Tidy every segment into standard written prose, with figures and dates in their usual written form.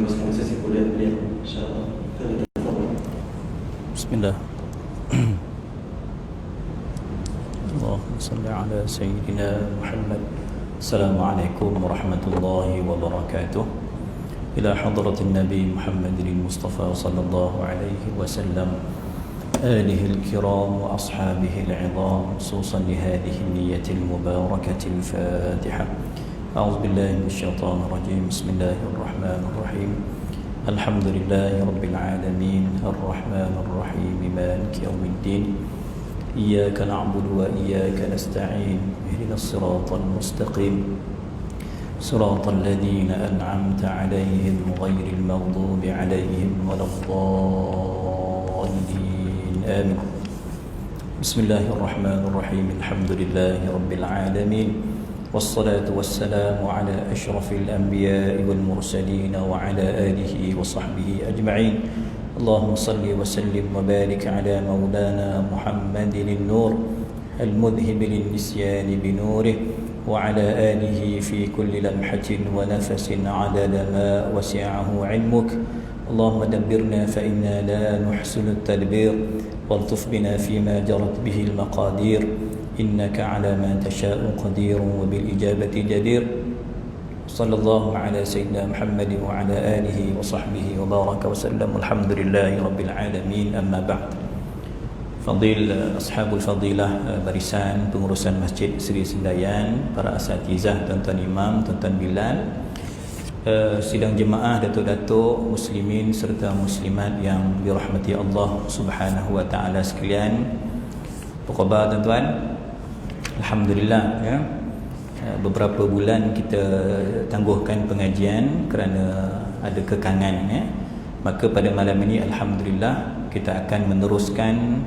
meneruskan sesi kuliah beliau. InsyaAllah. Bismillah. Allahumma salli ala Sayyidina Muhammad. Assalamualaikum warahmatullahi wabarakatuh. Ila hadratin Nabi Muhammadin Mustafa sallallahu alaihi wasallam, آله الكرام وأصحابه العظام، خصوصا لهذه النية المباركة الفاتحة. أعوذ بالله من الشيطان الرجيم. بسم الله الرحمن الرحيم. الحمد لله رب العالمين الرحمن الرحيم مالك يوم الدين، إياك نعبد وإياك نستعين، اهدنا الصراط المستقيم، صراط الذين أنعمت عليهم غير المغضوب عليهم ولا الضالين، آمين. بسم الله الرحمن الرحيم. الحمد لله رب العالمين، والصلاة والسلام على أشرف الأنبياء والمرسلين وعلى آله وصحبه أجمعين. اللهم صل وسلم وبارك على مولانا محمد النور المذهب للنسيان بنوره، وعلى آله في كل لمحة ونفس عدد ما وسعه علمك. اللهم دبرنا فإنا لا نحسن التدبير، والطف بنا فيما جرت به المقادير، إنك على ما تشاء قدير وبالإجابة جدير. صلى الله على سيدنا محمد وعلى آله وصحبه وبارك وسلم. الحمد لله رب العالمين. أما بعد. Fadil Ashabul Fadilah, barisan pengurusan Masjid Seri Sendayan, para asatizah, tuan-tuan imam, tuan-tuan bilal, sidang jemaah, datuk-datuk muslimin serta muslimat yang dirahmati Allah Subhanahu wa taala sekalian. Apa khabar tuan-tuan? Alhamdulillah ya. Beberapa bulan kita tangguhkan pengajian kerana ada kekangan ya. Maka pada malam ini alhamdulillah kita akan meneruskan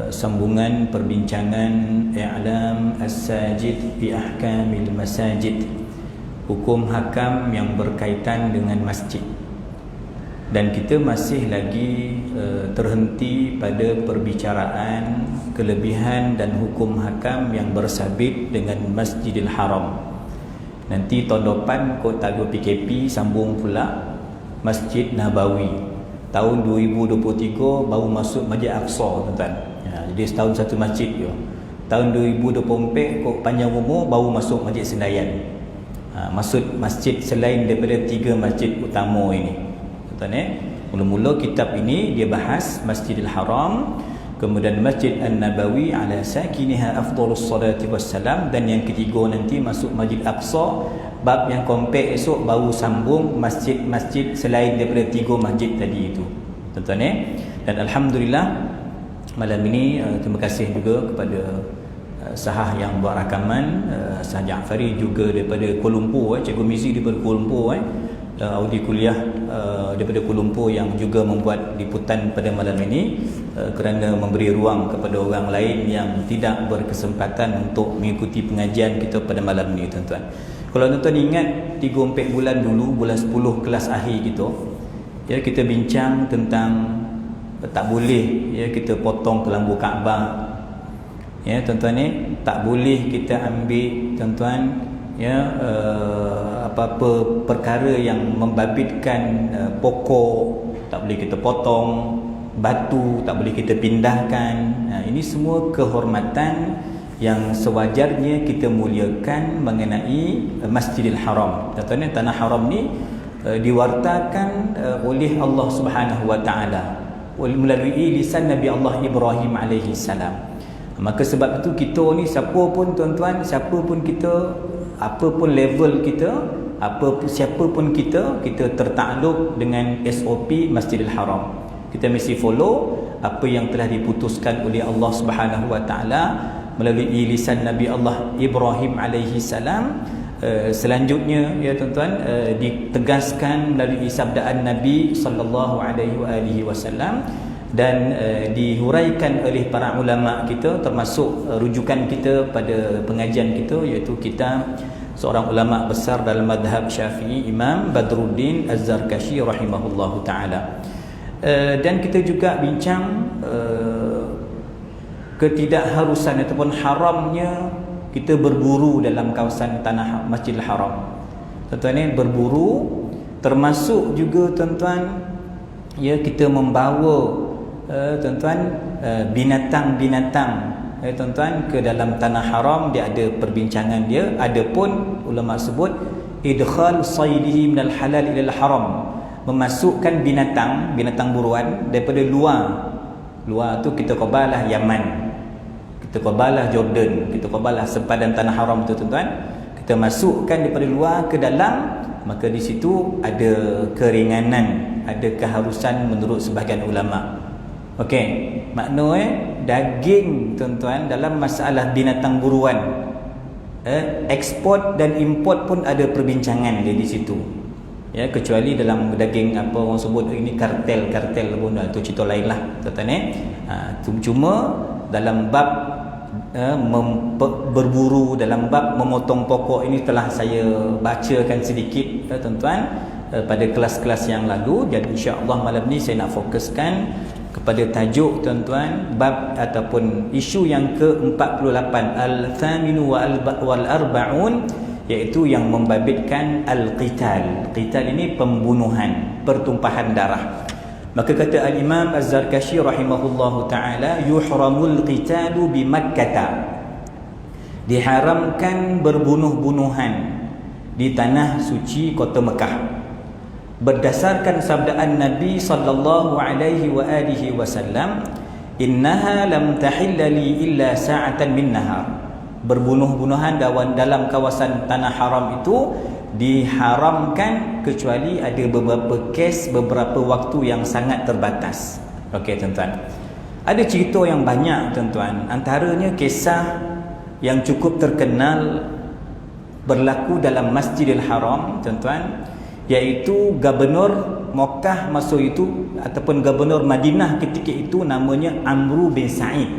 sambungan perbincangan I'lam As-Sajid bi Ahkamil Masajid, hukum hakam yang berkaitan dengan masjid. Dan kita masih lagi terhenti pada perbicaraan kelebihan dan hukum hakam yang bersabit dengan Masjidil Haram. Nanti tahun depan kot tajuk PKP sambung pula Masjid Nabawi. Tahun 2023 baru masuk Masjid Aqsa tuan-tuan ya, jadi setahun satu masjid je. Tahun 2024 kot panjang umur baru masuk Masjid Senayan. Maksud masjid selain daripada 3 masjid utama ini tuan-tuan. Mula-mula kitab ini dia bahas Masjidil Haram, kemudian Masjid An-Nabawi ala sakiniha afdalus salati wassalam, dan yang ketiga nanti masuk Masjid Aqsa. Bab yang kompak esok baru sambung masjid-masjid selain daripada 3 masjid tadi itu tuan-tuan. Dan alhamdulillah malam ini terima kasih juga kepada sahah yang buat rakaman, Sah Ja'fari juga daripada Kuala Lumpur, Cikgu Mizi daripada Kuala Lumpur, audi kuliah daripada Kuala Lumpur yang juga membuat liputan pada malam ini, kerana memberi ruang kepada orang lain yang tidak berkesempatan untuk mengikuti pengajian kita pada malam ini tuan-tuan. Kalau tuan-tuan ingat 3-4 bulan dulu, bulan 10 kelas akhir kita ya, kita bincang tentang tak boleh ya kita potong kelambu Kaabah ya tuan-tuan tak boleh kita ambil tuan-tuan ya apa-apa perkara yang membabitkan pokok tak boleh kita potong, batu tak boleh kita pindahkan. Ini semua kehormatan yang sewajarnya kita muliakan mengenai Masjidil Haram. Tuan-tuan, tanah haram ni diwartakan oleh Allah Subhanahu wa taala melalui lisan Nabi Allah Ibrahim alaihi salam. Maka sebab itu kita ni siapa pun tuan-tuan, siapa pun kita, apa pun level kita, siapa pun kita tertakluk dengan SOP Masjidil Haram. Kita mesti follow apa yang telah diputuskan oleh Allah Subhanahu wa taala melalui lisan Nabi Allah Ibrahim alaihi salam. Selanjutnya ya tuan-tuan, ditegaskan melalui sabdaan Nabi sallallahu alaihi wasallam, dan dihuraikan oleh para ulama kita, termasuk rujukan kita pada pengajian kita, iaitu kitab seorang ulama besar dalam madhab Syafi'i, Imam Badruddin Az-Zarkashi rahimahullahu taala. Dan kita juga bincang ketidakharusan ataupun haramnya kita berburu dalam kawasan tanah Masjidil Haram. Tuan-tuan, berburu Termasuk juga tuan-tuan, ya, kita membawa tuan-tuan binatang-binatang tuan-tuan ke dalam tanah haram. Dia ada perbincangan dia. Adapun ulama sebut idkhal saydihi minal halal ilal haram, memasukkan binatang buruan daripada luar tu, kita qabalah Yaman, kita qabalah Jordan, kita qabalah sempadan tanah haram tu tuan-tuan, kita masukkan daripada luar ke dalam, maka di situ ada keringanan, ada keharusan menurut sebahagian ulama. Okey, maknanya daging tuan-tuan dalam masalah binatang buruan, ekspor dan import pun ada perbincangan dia di situ. Ya, kecuali dalam daging apa orang sebut ini kartel pun itu cerita lain lah tuan-tuan. Cuma dalam bab berburu, dalam bab memotong pokok ini telah saya bacakan sedikit tuan-tuan pada kelas-kelas yang lalu. Jadi insya-Allah malam ni saya nak fokuskan kepada tajuk tuan-tuan, bab ataupun isu yang ke-48, al-thaminu wal arba'un, iaitu yang membabitkan al-qital. Qital ini pembunuhan, pertumpahan darah. Maka kata al-Imam Az-Zarkashi rahimahullahu ta'ala, yuhramul qitalu bi Makkah, diharamkan berbunuh-bunuhan di tanah suci kota Mekah, berdasarkan sabdaan Nabi sallallahu alaihi wa alihi wasallam, innaha lam tahilla li illa sa'atan min nahar. Berbunuh-bunuhan dalam kawasan tanah haram itu diharamkan kecuali ada beberapa kes, beberapa waktu yang sangat terbatas. Okey tuan-tuan, ada cerita yang banyak tuan-tuan. Antaranya kisah yang cukup terkenal berlaku dalam Masjidil Haram tuan-tuan, iaitu gubernur Makkah masa itu ataupun gubernur Madinah ketika itu namanya Amru bin Sa'id.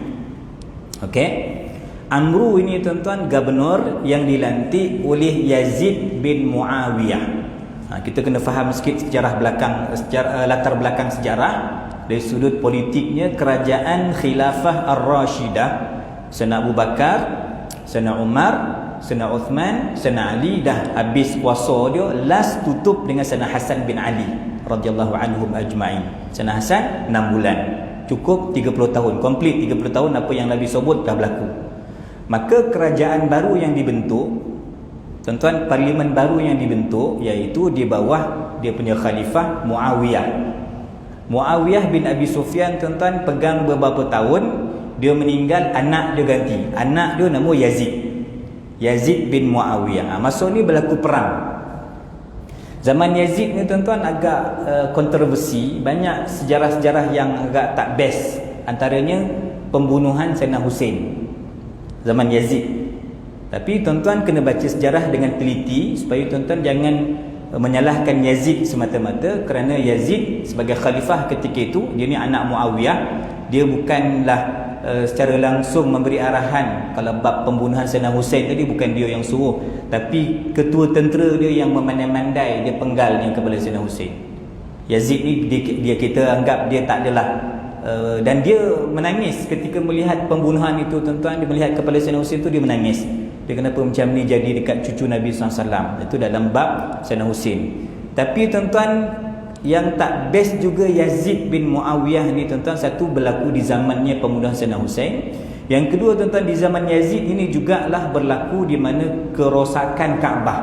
Okey, Amru ini tuan-tuan gubernur yang dilantik oleh Yazid bin Muawiyah. Kita kena faham sikit sejarah belakang, latar belakang sejarah dari sudut politiknya. Kerajaan Khilafah Ar-Rashidah, Sayyidina Abu Bakar, Sayyidina Umar, Sayyidina Uthman, Sayyidina Ali dah habis kuasa dia, last tutup dengan Sayyidina Hasan bin Ali radhiyallahu anhum ajma'in. Sayyidina Hasan 6 bulan, cukup 30 tahun, komplit 30 tahun apa yang Nabi sebut dah berlaku. Maka kerajaan baru yang dibentuk tuan-tuan, parlimen baru yang dibentuk, iaitu di bawah dia punya khalifah Muawiyah. Muawiyah bin Abi Sufyan tuan-tuan pegang beberapa tahun, dia meninggal, anak dia ganti. Anak dia nama Yazid bin Muawiyah. Masa ni berlaku perang. Zaman Yazid ni tuan-tuan agak kontroversi, banyak sejarah-sejarah yang agak tak best. Antaranya pembunuhan Sayyidina Hussein zaman Yazid. Tapi tuan-tuan kena baca sejarah dengan teliti supaya tuan-tuan jangan menyalahkan Yazid semata-mata, kerana Yazid sebagai khalifah ketika itu, dia ni anak Muawiyah, dia bukanlah secara langsung memberi arahan. Kalau bab pembunuhan Sayyidina Hussein tadi bukan dia yang suruh, tapi ketua tentera dia yang memandai-mandai, dia penggalnya kepada Sayyidina Hussein. Yazid ni dia kita anggap dia tak adalah dan dia menangis ketika melihat pembunuhan itu tuan-tuan. Dia melihat kepala Sayyidina Hussein itu, dia menangis. Dia kenapa macam ni jadi dekat cucu Nabi SAW. Itu dalam bab Sayyidina Hussein. Tapi tuan-tuan, yang tak best juga Yazid bin Muawiyah ni tuan-tuan, satu berlaku di zamannya pembunuhan Sayyidina Hussein. Yang kedua tuan-tuan, di zaman Yazid ini jugalah berlaku di mana kerosakan Kaabah.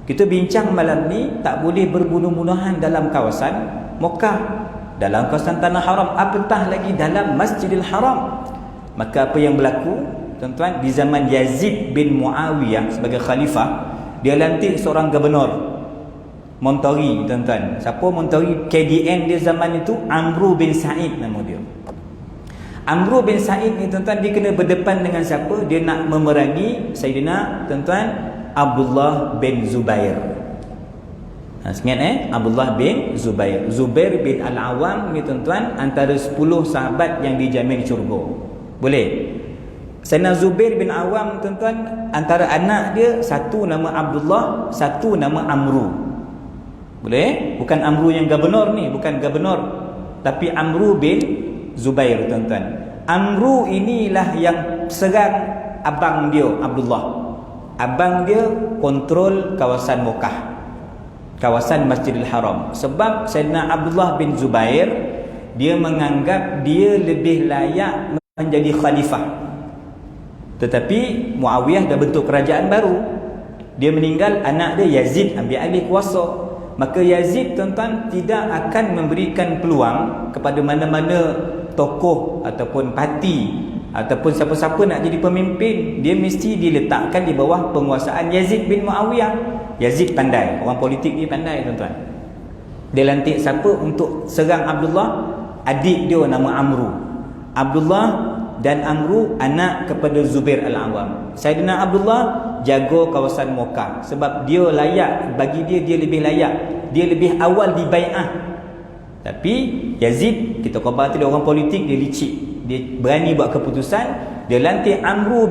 Kita bincang malam ni, tak boleh berbunuh-bunuhan dalam kawasan Makkah, dalam kawasan tanah haram, apatah lagi dalam Masjidil Haram. Maka apa yang berlaku tuan-tuan, di zaman Yazid bin Muawiyah sebagai khalifah, dia lantik seorang gubernur Montori tuan-tuan. Siapa Montori? KDN dia zaman itu Amru bin Sa'id nama dia. Amru bin Sa'id ni tuan-tuan, dia kena berdepan dengan siapa? Dia nak memerangi Sayyidina tuan-tuan Abdullah bin Zubair. Ingat Abdullah bin Zubair. Zubair bin Al-Awam ni tuan-tuan antara 10 sahabat yang dijamin syurga. Boleh? Sayyidina Zubair bin Awam tuan-tuan, antara anak dia satu nama Abdullah, satu nama Amru. Boleh? Bukan Amru yang gubernur ni, bukan gubernur, tapi Amru bin Zubair tuan-tuan. Amru inilah yang serang abang dia Abdullah. Abang dia kontrol kawasan Makkah. kawasan Masjidil Haram. Sebab Sayyidina Abdullah bin Zubair, dia menganggap dia lebih layak menjadi khalifah. Tetapi Muawiyah dah bentuk kerajaan baru. Dia meninggal, anak dia Yazid ambil alih kuasa. Maka Yazid tuan-tuan tidak akan memberikan peluang kepada mana-mana tokoh ataupun parti ataupun siapa-siapa nak jadi pemimpin. Dia mesti diletakkan di bawah penguasaan Yazid bin Muawiyah. Yazid pandai, orang politik ni pandai tuan-tuan. Dia lantik siapa untuk serang Abdullah? Adik dia nama Amru. Abdullah dan Amru anak kepada Zubair Al-Awwam. Sayyidina Abdullah jaga kawasan Mekah sebab dia layak, bagi dia lebih layak. Dia lebih awal dibai'ah. Tapi Yazid, kita khabar tu dia orang politik, dia licik. Dia berani buat keputusan, dia lantik Amru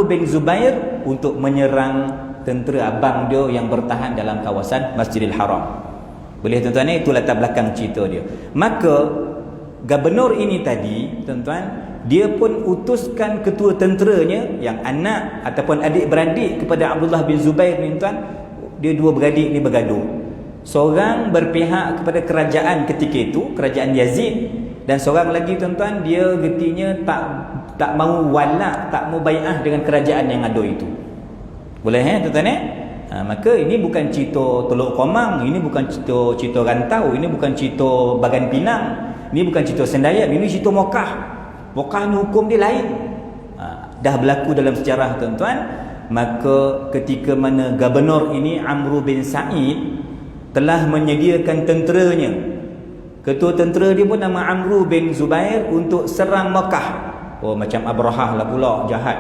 bin Zubair untuk menyerang tentera abang dia yang bertahan dalam kawasan Masjidil Haram. Boleh tuan-tuan, itu latar belakang cerita dia. Maka gubernur ini tadi tuan-tuan, dia pun utuskan ketua tenteranya yang anak ataupun adik-beradik kepada Abdullah bin Zubair ni tuan. Dia dua beradik ni bergaduh. Seorang berpihak kepada kerajaan ketika itu, kerajaan Yazid, dan seorang lagi tuan-tuan, dia getinya tak mau wala, tak mau bai'ah dengan kerajaan yang ada itu. Boleh tuan-tuan maka ini bukan cerita Teluk Komang, ini bukan cerita Rantau, ini bukan cerita Bagan Pinang, ini bukan cerita Sendayap, ini cerita Mekah. Mekah ni hukum dia lain. Dah berlaku dalam sejarah tuan-tuan. Maka ketika mana gubernur ini Amru bin Sa'id telah menyediakan tenteranya, ketua tentera dia pun nama Amru bin Zubair, untuk serang Mekah. Oh, macam Abrahah lah pula, jahat,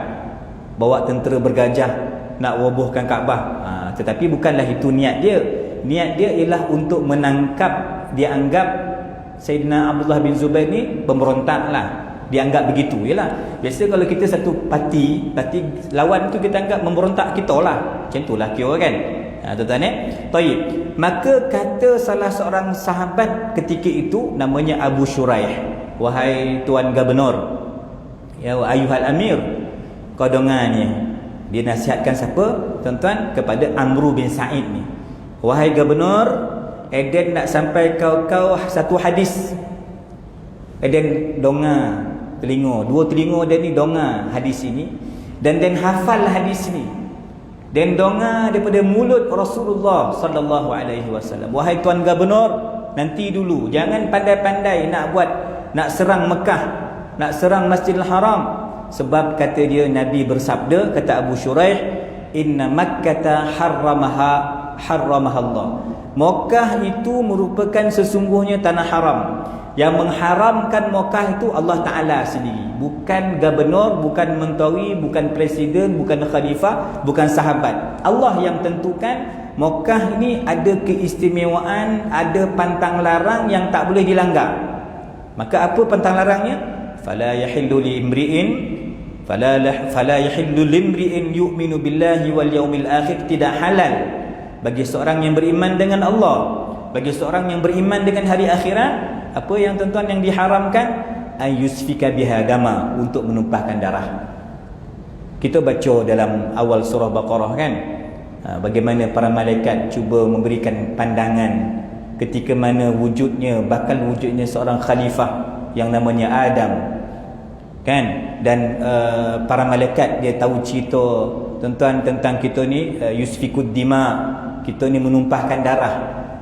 bawa tentera bergajah nak robohkan Kaabah. Tetapi bukanlah itu niat dia. Niat dia ialah untuk menangkap, dia anggap Sayyidina Abdullah bin Zubair ni pemberontak lah. Dia anggap begitu. Yalah, biasa kalau kita satu parti lawan tu kita anggap memberontak kita lah. Macam itulah kira kan. Tuan-tuan Taib. Maka kata salah seorang sahabat ketika itu, namanya Abu Shuraih, wahai tuan gubernur, ya ayuhal amir, kau dengarnya. Dia nasihatkan siapa tuan-tuan? Kepada Amru bin Sa'id ni. Wahai gubernur, Eden nak sampai kau satu hadis. Eden donga telinga, dua telinga dia ni donga hadis ini, dan hafal hadis ni, dan donga daripada mulut Rasulullah sallallahu alaihi wasallam. Wahai tuan gubernur, nanti dulu, jangan pandai-pandai nak serang Mekah, nak serang Masjidil Haram. Sebab kata dia, Nabi bersabda, kata Abu Shuraih, inna Makkata harramaha Allah. Mekah itu merupakan sesungguhnya tanah haram. Yang mengharamkan Mekah itu Allah Ta'ala sendiri, bukan gubernur, bukan menteri, bukan presiden, bukan khalifah, bukan sahabat. Allah yang tentukan Mekah ini ada keistimewaan, ada pantang larang yang tak boleh dilanggar. Maka apa pantang larangnya? Fala yahillu limri'in yu'minu billahi wal yawmil akhir. Tidak halal bagi seorang yang beriman dengan Allah, bagi seorang yang beriman dengan hari akhirat. Apa yang tuan-tuan yang diharamkan? Ayusfika bihadama, untuk menumpahkan darah. Kita baca dalam awal surah Baqarah kan, bagaimana para malaikat cuba memberikan pandangan ketika mana bakal wujudnya seorang khalifah yang namanya Adam kan. Dan para malaikat dia tahu cerita tuan-tuan tentang kita ni, yusfikud dima, kita ni menumpahkan darah.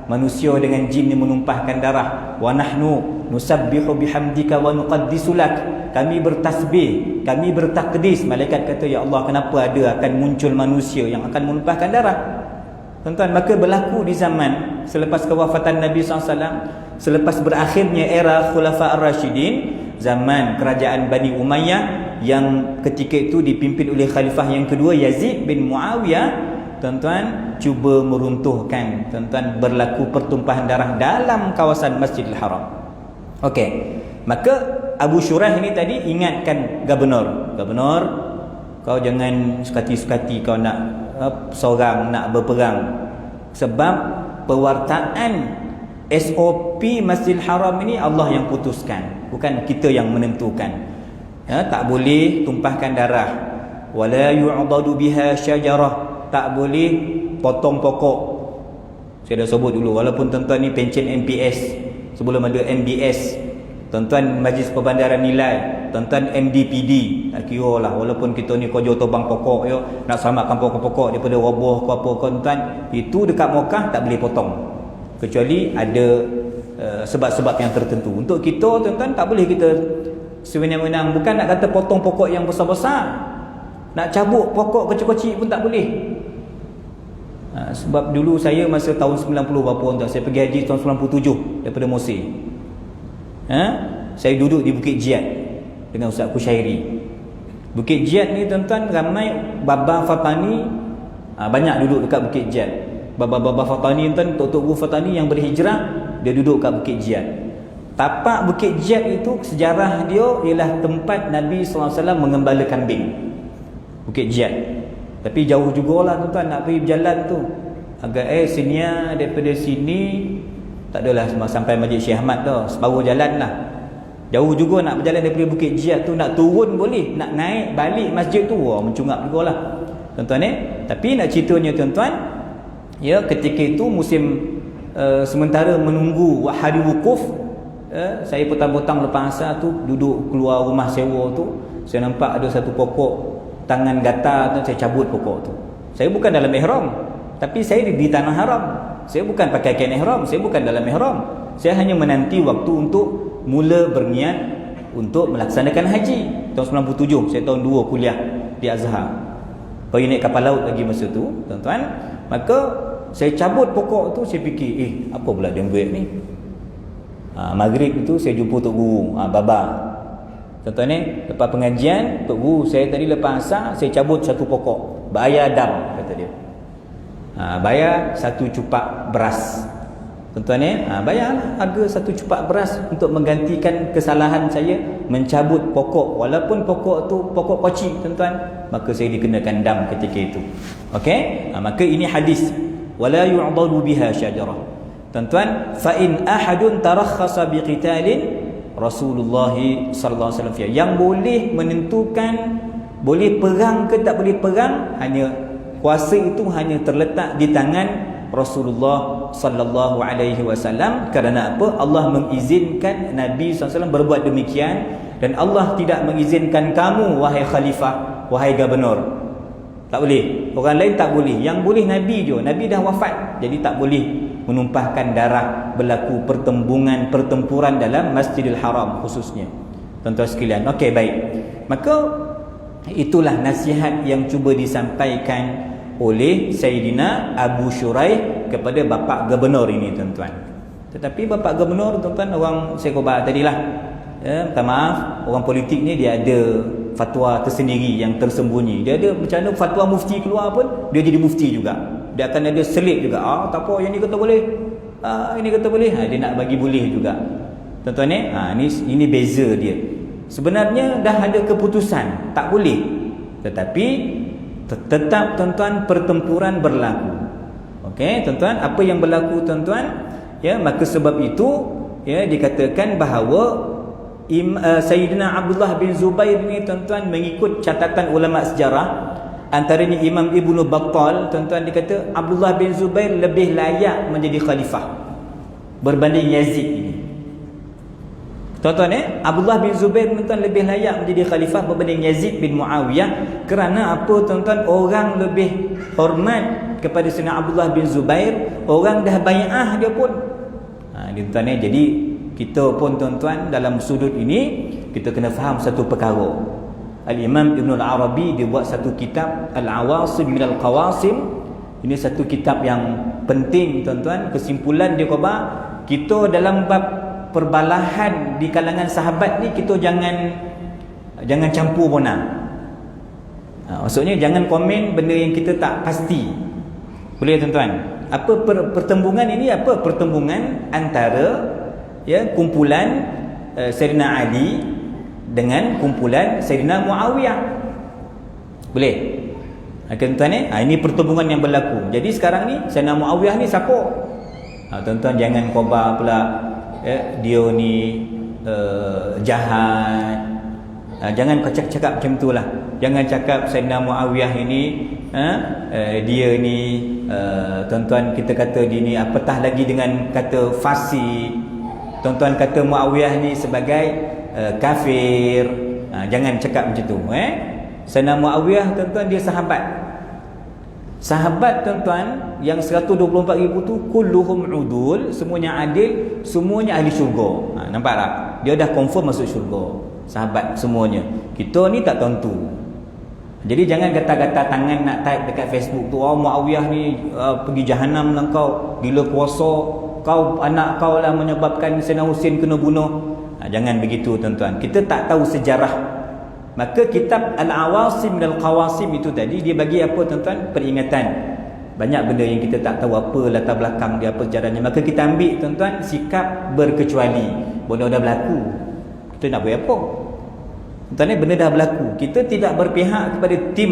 Manusia dengan jin ni menumpahkan darah. Wa nahnu nusabbihu bihamdika wa nuqaddisu lak. Kami bertasbih, kami bertakdis. Malaikat kata, ya Allah, kenapa akan muncul manusia yang akan menumpahkan darah? Tuan-tuan, maka berlaku di zaman selepas kewafatan Nabi SAW, selepas berakhirnya era Khulafa Ar-Rashidin, zaman kerajaan Bani Umayyah yang ketika itu dipimpin oleh khalifah yang kedua, Yazid bin Muawiyah. Tuan-tuan, cuba meruntuhkan, tuan-tuan, berlaku pertumpahan darah dalam kawasan Masjidil Haram. Okey, maka Abu Shuraih ini tadi ingatkan gubernur, kau jangan sukati-sukati kau nak seorang nak berperang, sebab pewartaan SOP Masjidil Haram ini Allah yang putuskan, bukan kita yang menentukan. Tak boleh tumpahkan darah. Wala yu'dadu biha syajarah, tak boleh potong pokok. Saya dah sebut dulu, walaupun tuan-tuan ni pencen MPS, sebelum ada MBS, tuan-tuan Majlis Perbandaran Nilai, tuan-tuan MDPD, tak kira lah, walaupun kita ni kerja tobang pokok yo, nak selamatkan pokok-pokok daripada wabah ke apa, tuan-tuan, itu dekat Mekah tak boleh potong, kecuali ada sebab-sebab yang tertentu. Untuk kita, tuan-tuan, tak boleh kita sewenang-wenang, bukan nak kata potong pokok yang besar-besar, nak cabut pokok kecil-kecil pun tak boleh. Sebab dulu saya masa tahun 90 berapa, tuan, saya pergi haji tahun 97 daripada Mesir. Saya duduk di Bukit Jiyad dengan Ustaz Kushairi. Bukit Jiyad ni, tuan-tuan, ramai Baba Fatani, banyak duduk dekat Bukit Jiyad. Baba Fatani, tuan, Tok Guru Fatani yang berhijrah, dia duduk kat Bukit Jiyad. Tapak Bukit Jiyad itu, sejarah dia ialah tempat Nabi SAW mengembala kambing. Bukit Jiyad. Tapi jauh jugalah, tuan-tuan, nak pergi berjalan tu. Agak sini daripada sini tak adalah sampai Masjid Syekh Ahmad tu, separuh jalan lah. Jauh juga nak berjalan daripada Bukit Jiyad tu, nak turun boleh, nak naik balik masjid tu, mencungap jugalah, tuan-tuan. Tapi nak ceritanya, tuan-tuan, ya, ketika itu musim sementara menunggu hari wukuf, saya petang-petang lepas asar tu duduk keluar rumah sewa tu, saya nampak ada satu pokok tangan gatal tu, saya cabut pokok tu. Saya bukan dalam ihram, tapi saya di tanah haram. Saya bukan pakai kain ihram, saya bukan dalam ihram. Saya hanya menanti waktu untuk mula berniat untuk melaksanakan haji. Tahun 97, saya tahun 2 kuliah di Azhar. Pergi naik kapal laut lagi masa tu, tuan-tuan. Maka saya cabut pokok tu, saya fikir, apa pula dia buat ni? Maghrib itu saya jumpa Tok Guru, Baba. Tuan-tuan, lepas pengajian, Tok Guru, saya tadi lepas asar, saya cabut satu pokok, bayar dam, kata dia. Bayar satu cupak beras. Tuan-tuan, bayar harga satu cupak beras untuk menggantikan kesalahan saya mencabut pokok, walaupun pokok tu pokok kocik, tuan-tuan, maka saya dikenakan dam ketika itu. Okey, maka ini hadis, wala yu'dalu biha syajarah. Tuan-tuan, fa in ahadun tarakhasa biqitalin, Rasulullah sallallahu alaihi wasallam yang boleh menentukan boleh perang ke tak boleh perang, hanya kuasa itu hanya terletak di tangan Rasulullah sallallahu alaihi wasallam. Kerana apa? Allah mengizinkan Nabi sallallahu alaihi wasallam berbuat demikian, dan Allah tidak mengizinkan kamu, wahai khalifah, wahai gubernur. Tak boleh. Orang lain tak boleh. Yang boleh Nabi je. Nabi dah wafat, jadi tak boleh menumpahkan darah, berlaku pertempuran dalam Masjidil Haram khususnya, tuan-tuan sekalian. Okey, baik. Maka itulah nasihat yang cuba disampaikan oleh Sayyidina Abu Shuraih kepada bapa gubernur ini, tuan-tuan. Tetapi bapa gubernur, tuan-tuan, orang saya khabar tadilah, minta maaf, orang politik ni dia ada fatwa tersendiri yang tersembunyi. Dia ada macam mana fatwa mufti keluar pun, dia jadi mufti juga. Dia akan ada selit juga. Tak apa, yang ni kata boleh, ini kata boleh, dia nak bagi boleh juga, tuan-tuan. Ini beza dia. Sebenarnya dah ada keputusan tak boleh, tetapi tetap, tuan-tuan, pertempuran berlaku. Okey, tuan-tuan, apa yang berlaku, tuan-tuan, ya, maka sebab itu, ya, dikatakan bahawa Sayyidina Abdullah bin Zubair ni, tuan-tuan, mengikut catatan ulama sejarah, antaranya Imam Ibnu Battal, tuan-tuan, dia kata Abdullah bin Zubair lebih layak menjadi khalifah berbanding Yazid ini. Tuan-tuan, Abdullah bin Zubair, tuan-tuan, lebih layak menjadi khalifah berbanding Yazid bin Muawiyah. Kerana apa, tuan-tuan? Orang lebih hormat kepada Sayyidina Abdullah bin Zubair, orang dah bai'ah dia pun. Tuan-tuan, jadi kita pun, tuan-tuan, dalam sudut ini kita kena faham satu perkara. Al-Imam Ibn Al-Arabi dia buat satu kitab Al-Awasim min Al-Qawasim. Ini satu kitab yang penting, tuan-tuan. Kesimpulan dia khabar, kita dalam bab perbalahan di kalangan sahabat ni, kita jangan campur bola. Maksudnya jangan komen benda yang kita tak pasti. Boleh, tuan-tuan? Apa pertembungan ini? Apa pertembungan antara, ya, kumpulan Sayyidina Ali dengan kumpulan Sayyidina Muawiyah? Boleh? Tuan-tuan, ini pertembungan yang berlaku. Jadi sekarang ni Sayyidina Muawiyah ni siapa? Tuan-tuan, jangan khabar pula, dia ni jahat. Jangan cakap macam itulah. Jangan cakap Sayyidina Muawiyah ini dia ni tuan-tuan, kita kata dia ni apatah lagi dengan kata fasik. Tuan-tuan kata Muawiyah ni sebagai kafir. Jangan cakap macam tu. Sayyidina Muawiyah tuan-tuan dia sahabat. Sahabat tuan-tuan yang 124,000 tu kulluhum udul, semuanya adil, semuanya ahli syurga. Nampak tak? Dia dah confirm masuk syurga. Sahabat semuanya. Kita ni tak tentu. Jadi jangan gata-gata tangan nak type dekat Facebook tu, Muawiyah ni pergi jahanam lah kau, gila puasa, kau anak kau lah menyebabkan Sayyidina Husin kena bunuh. Jangan begitu tuan-tuan. Kita tak tahu sejarah. Maka kitab Al-Awasim dan Al-Qawasim itu tadi, dia bagi apa tuan-tuan? Peringatan. Banyak benda yang kita tak tahu apa latar belakang dia, apa sejarahnya. Maka kita ambil tuan-tuan sikap berkecuali. Benda dah berlaku, kita nak buat apa? Tuan-tuan ni, benda dah berlaku. Kita tidak berpihak kepada tim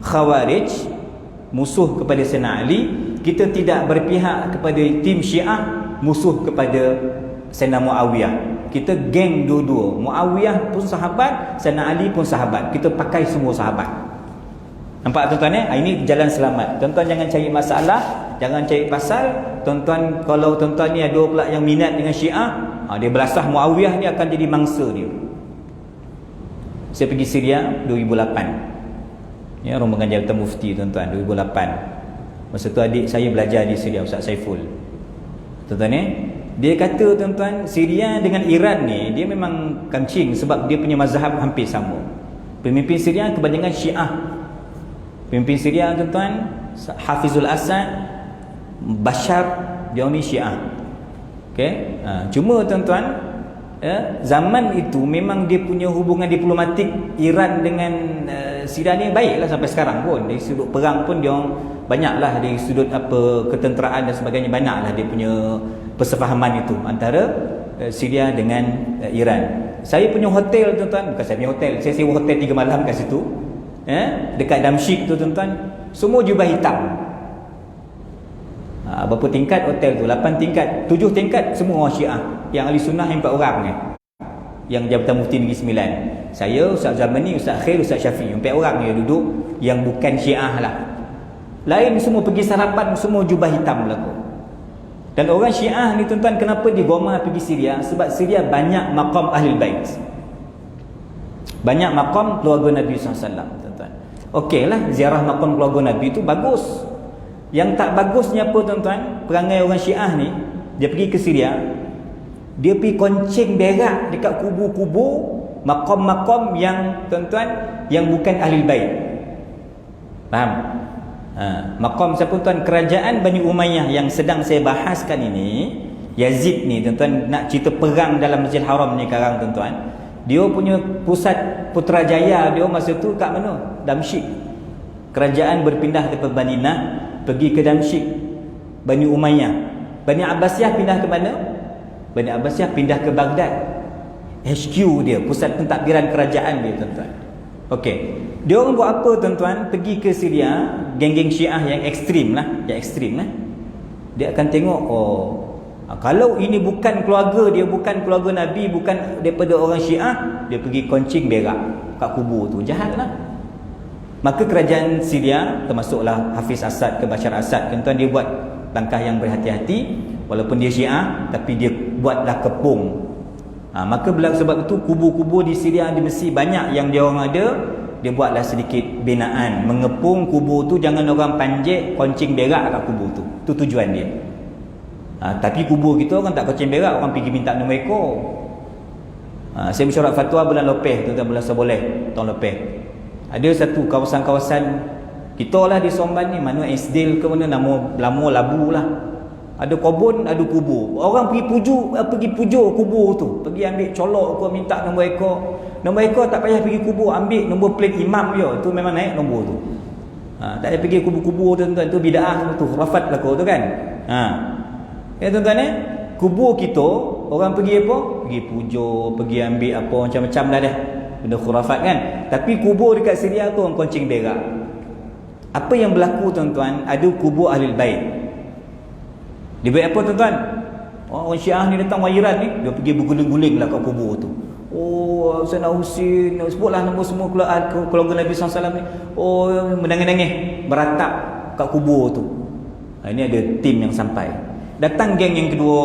Khawarij, musuh kepada Sayyidina Ali. Kita tidak berpihak kepada tim Syiah, musuh kepada Sayyidina Muawiyah. Kita geng dua-dua. Muawiyah pun sahabat, Sayyidina Ali pun sahabat. Kita pakai semua sahabat. Nampak tuan-tuan ya? Ini jalan selamat. Tuan-tuan jangan cari masalah, jangan cari pasal. Tuan-tuan, kalau tuan-tuan ni ada pula yang minat dengan Syiah, dia belasah Muawiyah ni akan jadi mangsa dia. Saya pergi Syria 2008. Ya, rombongan Jabatan Mufti tuan-tuan 2008. Masa tu adik saya belajar di Syria, Ustaz Saiful. Tuan-tuan ya? Dia kata tuan-tuan, Syria dengan Iran ni dia memang kancing sebab dia punya mazhab hampir sama. Pemimpin Syria kebanyakan Syiah. Pemimpin Syria tuan-tuan, Hafizul Asad, Bashar, dia ni Syiah. Okey? Cuma tuan-tuan, zaman itu memang dia punya hubungan diplomatik Iran dengan Syria ni baiklah sampai sekarang pun. Dari sudut perang pun dia banyaklah, dari sudut apa ketenteraan dan sebagainya, banyaklah dia punya persefahaman itu antara Syria dengan Iran. Saya punya hotel tuan-tuan, bukan saya punya hotel, saya sewa hotel 3 malam kat situ, dekat Damsyik tu tuan-tuan, semua jubah hitam. Berapa tingkat hotel tu? 8 tingkat, 7 tingkat, semua orang Syiah. Yang ahli sunnah 4 orang ni, yang Jabatan Mufti Negeri Sembilan. Saya, Ustaz Zamani, Ustaz Khair, Ustaz Syafiq, 4 orang yang duduk, yang bukan Syiah lah. Lain semua pergi sarapan, semua jubah hitam berlaku. Dan orang Syiah ni tuan-tuan, kenapa dia gomar pergi Syria? Sebab Syria banyak maqam Ahlul Bait, banyak maqam keluarga Nabi SAW tuan-tuan. Okey lah, ziarah maqam keluarga Nabi tu bagus. Yang tak bagusnya apa tuan-tuan? Perangai orang Syiah ni, dia pergi ke Syria, dia pergi koncing berak dekat kubur-kubur maqam-maqam yang tuan-tuan, yang bukan Ahlul Bait. Faham? Maqam siapa tuan? Kerajaan Bani Umayyah yang sedang saya bahaskan ini, Yazid ni tuan-tuan, nak cerita perang dalam Masjidil Haram ni sekarang tuan-tuan. Dia punya pusat Putrajaya dia masa tu kat mana? Damsyik. Kerajaan berpindah ke Madinah, pergi ke Damsyik. Bani Umayyah, Bani Abbasiyah pindah ke mana? Bani Abbasiyah pindah ke Baghdad. HQ dia, pusat pentadbiran kerajaan dia tuan-tuan. Okey. Dia orang buat apa tuan-tuan? Pergi ke Syria, geng-geng Syiah yang ekstrim lah, dia akan tengok, kalau ini bukan keluarga dia, bukan keluarga Nabi, bukan daripada orang Syiah, dia pergi koncing berak kat kubur tu. Jahat lah. Maka kerajaan Syria, termasuklah Hafiz Asad ke Bashar Asad tuan-tuan, dia buat langkah yang berhati-hati. Walaupun dia Syiah, tapi dia buatlah kepung. Maka sebab itu kubur-kubur di Syria, di Mesir banyak yang dia orang ada, dia buatlah sedikit binaan, mengepung kubur tu, jangan orang panjat koncing berak kat kubur tu. Itu tujuan dia. Tapi kubur kita orang tak koncing berak, orang pergi minta nombor ekor. Saya mesyuarat fatwa bulan lepas tuan-tuan, bulan seboleh tahun lepas. Ada satu kawasan-kawasan kita lah di Somban ni, mana Esdil ke mana, nama lama Labu lah. Ada kebun, ada kubur. Orang pergi pujuk kubur tu, pergi ambil colok ke, minta nombor ekor. Nombor ekor tak payah pergi kubur, ambil nombor plate imam je, tu memang naik nombor tu. Tak payah pergi kubur-kubur tuan-tuan, tu bid'ah tu, khurafat lah tu kan. Ya tuan-tuan kubur kita orang pergi apa? Pergi pujuk, pergi ambil apa macam-macam dah dah. Benda khurafat kan. Tapi kubur dekat Syria tu orang koncing berak. Apa yang berlaku tuan-tuan? Ada kubur Ahlul Bait. Dia buat apa tuan-tuan? Orang Syiah ni datang Iran ni, dia pergi berguling-guling lah kat kubur tu. Oh, Sayyidina Husin, sebutlah nama semua keluarga Nabi SAW ni. Oh, menangis-nangis, beratap kat kubur tu. Ini ada tim yang sampai. Datang geng yang kedua.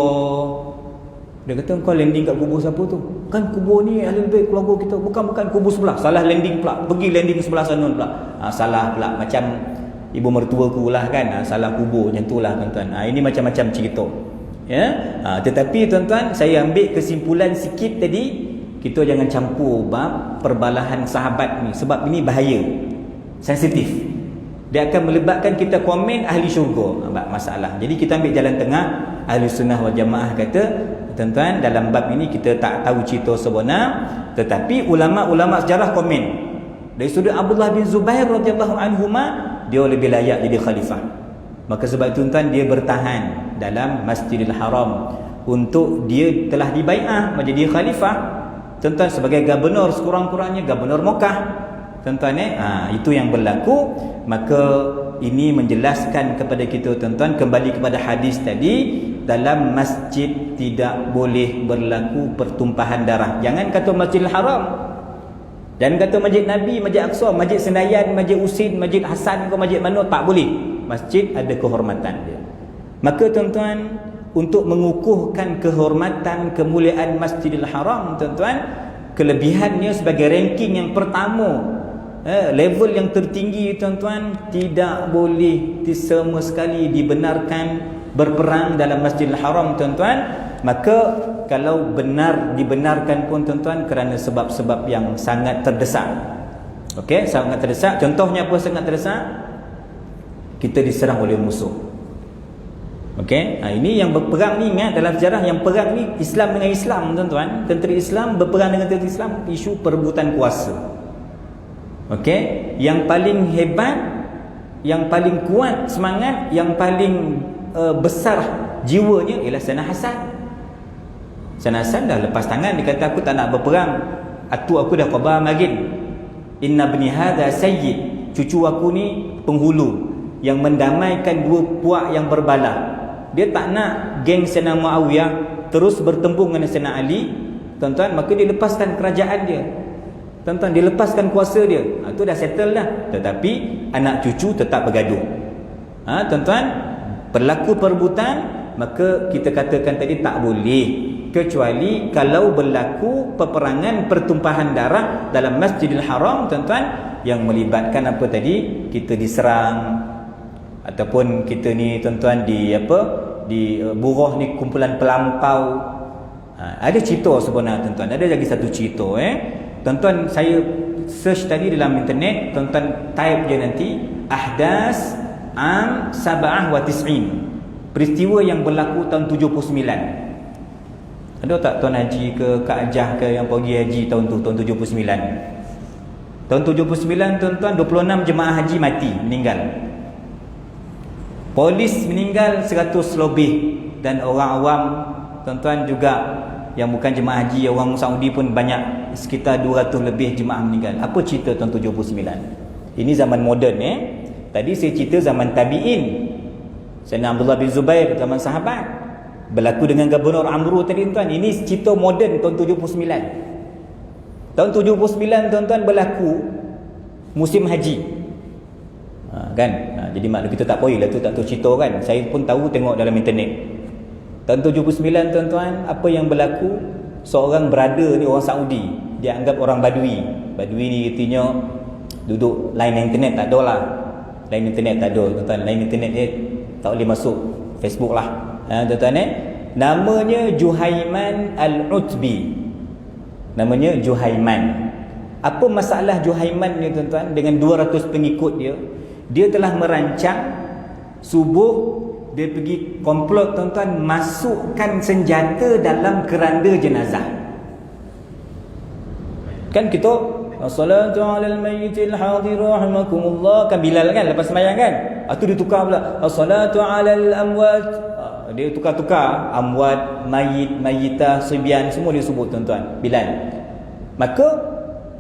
Dia kata, kau landing kat kubur siapa tu? Kan kubur ni ahli bait keluarga kita. Bukan kubur sebelah. Salah landing pula. Pergi landing sebelah sana pula. Salah pula. Macam ibu mertua ku lah kan. Salah kubur macam tu lah tuan-tuan. Ini macam-macam cerita. Ya. Tetapi tuan-tuan, saya ambil kesimpulan sikit tadi. Kita jangan campur bab perbalahan sahabat ni. Sebab ini bahaya. Sensitif. Dia akan melibatkan kita komen ahli syurga. Masalah. Jadi kita ambil jalan tengah. Ahli sunnah wal jamaah kata, tuan-tuan, dalam bab ini kita tak tahu cerita sebenar. Tetapi ulama-ulama sejarah komen. Dari sudut Abdullah bin Zubair radhiyallahu anhuma, dia lebih layak jadi khalifah. Maka sebab itu tuan-tuan, dia bertahan dalam Masjidil Haram. Untuk dia telah dibai'ah menjadi khalifah. Tuan-tuan, sebagai gubernur, sekurang-kurangnya gubernur Mekah. Tuan-tuan, itu yang berlaku. Maka ini menjelaskan kepada kita, tuan-tuan, kembali kepada hadis tadi, dalam masjid tidak boleh berlaku pertumpahan darah. Jangan kata Masjidil Haram, jangan kata Masjid Nabi, Masjid Aqsa, Masjid Senayan, Masjid Usin, Masjid Hasan ke Masjid mana, tak boleh. Masjid ada kehormatan dia. Maka tuan-tuan, untuk mengukuhkan kehormatan, kemuliaan Masjidil Haram, tuan-tuan, kelebihannya sebagai ranking yang pertama, level yang tertinggi, tuan-tuan, tidak boleh sama sekali dibenarkan berperang dalam Masjidil Haram, tuan-tuan. Maka kalau benar dibenarkan pun, tuan-tuan, kerana sebab-sebab yang sangat terdesak. Okey, sangat terdesak. Contohnya apa sangat terdesak? Kita diserang oleh musuh. Okey, ini yang berperang ni, ingat dalam sejarah yang perang ni Islam dengan Islam, tuan-tuan. Tentera Islam berperang dengan tentera Islam, isu perebutan kuasa. Okey, yang paling hebat, yang paling kuat semangat, yang paling besar jiwanya ialah Sayyidina Hasan. Sayyidina Hasan dah lepas tangan, dia kata, aku tak nak berperang. Aku dah khabar marin. Inna bni hadha sayyid. Cucu aku ni penghulu yang mendamaikan dua puak yang berbalah. Dia tak nak geng Sayyidina Muawiyah terus bertembung dengan Sayyidina Ali, tuan-tuan. Maka dia lepaskan kerajaan dia, tuan-tuan, dia lepaskan kuasa dia. Itu dah settle dah. Tetapi anak cucu tetap bergaduh. Tuan-tuan, berlaku perebutan, maka kita katakan tadi tak boleh, kecuali kalau berlaku peperangan, pertumpahan darah dalam Masjidil Haram, tuan-tuan, yang melibatkan apa tadi, kita diserang, ataupun kita ni, tuan-tuan, di buruh ni kumpulan pelampau. Ada cerita sebenarnya, tuan-tuan. Ada lagi satu cerita, tuan-tuan, saya search tadi dalam internet, tuan-tuan type je nanti ahdas am 97, peristiwa yang berlaku tahun 79. Ada tak tuan haji ke Kak Ajah ke yang pergi haji tahun 79? Tahun 79, tuan-tuan, 26 jemaah haji mati, meninggal. Polis meninggal 100 lebih, dan orang awam, tuan-tuan, juga yang bukan jemaah haji, orang Saudi pun banyak, sekitar 200 lebih jemaah meninggal. Apa cerita tahun 79? Ini zaman moden. Tadi saya cerita zaman tabi'in, Sayyidina Abdullah bin Zubair, zaman sahabat, berlaku dengan Gubernur Amru tadi, tuan. Ini cerita moden tahun 79. Tahun 79, tuan-tuan, berlaku musim haji. Kan? Jadi maknanya kita tak poin lah tu, tak tahu cerita kan. Saya pun tahu tengok dalam internet. Tahun 79, tuan-tuan, apa yang berlaku? Seorang brother ni, orang Saudi, dia anggap orang Badui. Badui ni artinya duduk line internet tak ada lah. Line internet tak ada, tuan-tuan. Line internet dia tak boleh masuk Facebook lah. Tuan-tuan, namanya Juhaiman Al-Utbi. Namanya Juhaiman. Apa masalah Juhaiman ni, tuan-tuan, dengan 200 pengikut dia? Dia telah merancang subuh dia pergi komplot, tuan-tuan, masukkan senjata dalam keranda jenazah. Kan kita as-salatu 'alal mayyitil hadir rahimakumullah, kan Bilal kan lepas sembahyang kan. Tu dia tukar pula as-salatu 'alal amwat. Dia tukar-tukar amwat, mayit, mayitah, sibyan, semua dia sebut, tuan-tuan, Bilal. Maka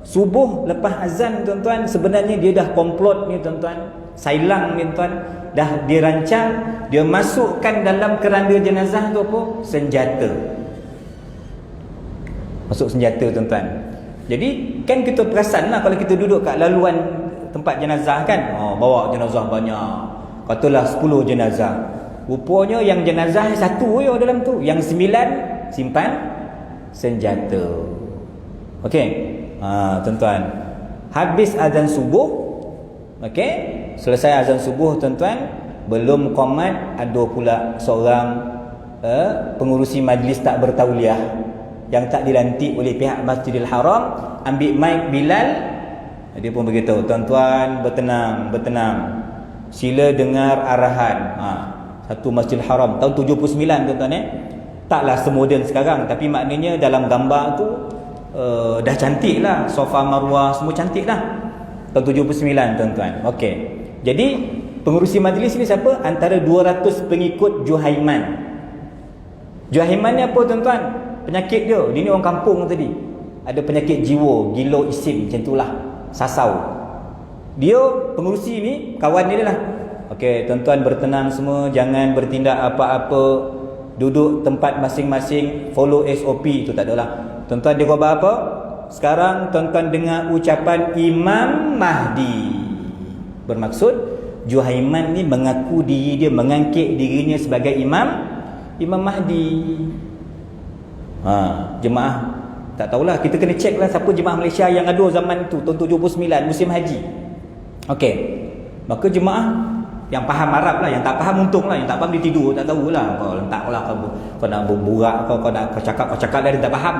subuh lepas azan, tuan-tuan, sebenarnya dia dah komplot ni, tuan-tuan, sailang ni, tuan, dah dirancang. Dia masukkan dalam keranda jenazah tu apa? Senjata. Masuk senjata tuan-tuan. Jadi kan kita perasan lah kalau kita duduk kat laluan tempat jenazah kan, bawa jenazah banyak, katalah 10 jenazah, rupanya yang jenazah satu je dalam tu, yang 9 simpan senjata. Okey, tuan-tuan, habis azan subuh, okey, selesai azan subuh tuan-tuan, belum qomat, ada pula seorang pengurusi majlis tak bertauliah yang tak dilantik oleh pihak Masjidil Haram, ambil mic Bilal, dia pun beritahu, tuan-tuan bertenang, sila dengar arahan. Satu Masjidil Haram tahun 79 tuan-tuan, taklah semoden sekarang, tapi maknanya dalam gambar tu dah cantik lah, sofa marwah semua cantik dah, tahun 79 tuan-tuan. Okey, jadi pengurusi majlis ni siapa? Antara 200 pengikut Juhaiman. Juhaiman ni apa tuan-tuan? Penyakit dia ni orang kampung tadi, ada penyakit jiwa, gila isim, macam itulah, sasau. Dia pengurusi ni, kawan dia lah. Okey, tuan-tuan bertenang semua, jangan bertindak apa-apa, duduk tempat masing-masing, follow SOP tu, tak adalah. Tuan-tuan dia khabar apa? Sekarang tuan-tuan dengar ucapan Imam Mahdi. Bermaksud Juhaiman ni mengaku diri dia, mengangkit dirinya sebagai Imam Mahdi. Jemaah tak tahulah, kita kena check lah siapa jemaah Malaysia yang ada zaman tu, tahun 79 musim haji. Okey, maka jemaah yang faham Arab lah, yang tak faham untung lah, yang tak faham dia tidur, tak tahulah, kau letaklah kau nak berburak, kau nak kau cakap lah, dia tak faham.